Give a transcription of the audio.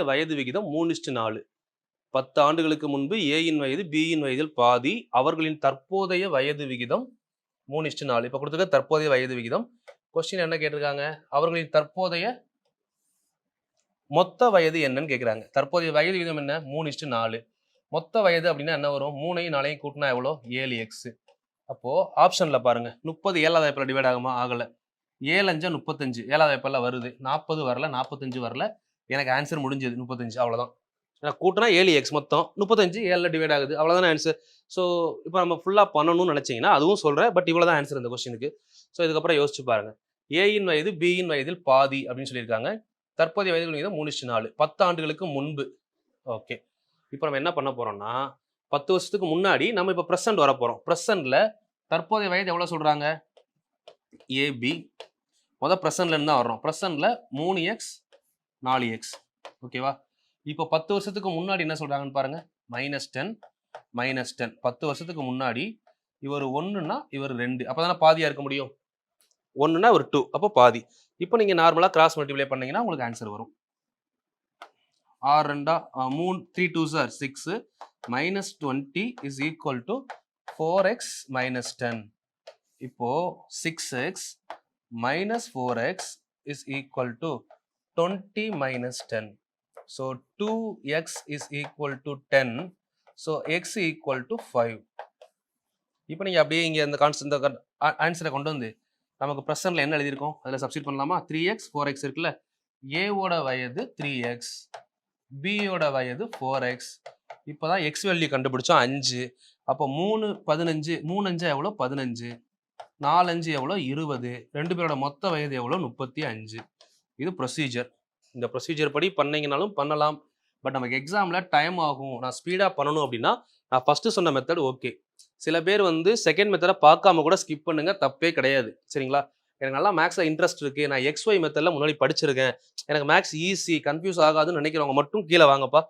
வயது விகிதம் 3:4. 10 ஆண்டுகளுக்கு முன்பு ஏயின் வயது பியின் வயதில் பாதி. அவர்களின் தற்போதைய வயது விகிதம் 3:4. இப்ப கொடுத்திருக்க தற்போதைய வயது விகிதம். கொஸ்டின் என்ன கேட்டிருக்காங்க? அவர்களின் தற்போதைய மொத்த வயது என்னன்னு கேட்கிறாங்க. தற்போதைய வயது விகிதம் என்ன? 3:4. மொத்த வயது அப்படின்னா என்ன வரும்? 3ஐயும் 4ஐயும் கூட்டினா எவ்வளோ? 7x. அப்போ ஆப்ஷன்ல பாருங்க. 30 7வது வாய்ப்பால டிவைட் ஆகுமா? ஆகல. 7 5 35 7வது வாய்ப்பால வருது. 40 வரல, 45 வரல. எனக்கு ஆன்சர் முடிஞ்சது 35. அவ்வளவுதான். நான் கூட்டினா 7x மொத்தம் 35 7ல டிவைட் ஆகுது. அவ்வளவுதான் ஆன்சர். ஸோ இப்போ நம்ம ஃபுல்லா பண்ணணும்னு நினைச்சீங்கன்னா அதுவும் சொல்றேன். பட் இவ்வளவுதான் ஆன்சர் இந்த கொஸ்டினுக்கு. ஸோ இதுக்கப்புறம் யோசிச்சு பாருங்க. ஏயின் வயது பியின் வயதில் பாதி அப்படின்னு சொல்லியிருக்காங்க. தற்போதைய வயது விகிதம் 3:4. 10 ஆண்டுகளுக்கு முன்பு. ஓகே. இப்போ நம்ம என்ன பண்ண போறோம்னா 10 வருஷத்துக்கு முன்னாடி நம்ம இப்போ ப்ரெசென்ட் வர போறோம். ப்ரெசென்ட்ல தற்போதைய வயது எவ்வளவு சொல்றாங்க? ஏபி. முதல் ப்ரெசென்ட்ல இருந்து தான் வர்றோம். ப்ரெசென்ட்ல 3x 4x. ஓகேவா? இப்போ 10 வருஷத்துக்கு முன்னாடி என்ன சொல்றாங்கன்னு பாருங்க. -10 -10. 10 வருஷத்துக்கு முன்னாடி இவர் 1ன்னா இவர் 2. அப்பதானே பாதியா இருக்க முடியும். 1ன்னா ஒரு 2. அப்போ பாதி. இப்போ நீங்க நார்மலா கிராஸ் மல்டிப்ளை பண்ணீங்கன்னா உங்களுக்கு ஆன்சர் வரும். 6 2 3 3 2s are 6 -20 is equal to 4x -10. இப்போ 6x minus 4x is equal to 20 minus 10. So 2x is equal to 10. So x equal to 5. இப்போ நீங்க அப்படியே இங்க இந்த கான்ஸ்டன்ட் ஆன்சரை கொண்டு வந்து நமக்கு ப்ரெசென்ட்ல என்ன எழுதியிருக்கோம் அதில் சப்ஸ்டிட் பண்ணலாமா? 3x 4x இருக்குல்ல. ஏவோட வயது 3x, பியோட வயது 4x. இப்போதான் எக்ஸ் வேல்யூ கண்டுபிடிச்சோம் 5. அப்போ 3 15 3 5 எவ்வளோ? 15. 4 5 எவ்வளோ? 20. ரெண்டு பேரோட மொத்த வயது எவ்வளோ? 35. இது ப்ரொசீஜர். இந்த ப்ரொசீஜர் படி பண்ணீங்கனாலும் பண்ணலாம். பட் நமக்கு எக்ஸாம்ல டைம் ஆகும். நான் ஸ்பீடா பண்ணணும் அப்படின்னா நான் ஃபர்ஸ்ட் சொன்ன மெத்தட் ஓகே. சில பேர் வந்து செகண்ட் மெத்தடை பார்க்காம கூட ஸ்கிப் பண்ணுங்க, தப்பே கிடையாது. சரிங்களா? எனக்கு நல்லா மேக்ஸ்ல இன்ட்ரெஸ்ட் இருக்கு, நான் XY மெத்தட்ல முன்னாடி படிச்சிருக்கேன், எனக்கு மேக்ஸ் ஈஸி, கன்ஃபியூஸ் ஆகாதுன்னு நினைக்கிறவங்க மட்டும் கீழே வாங்கப்பா.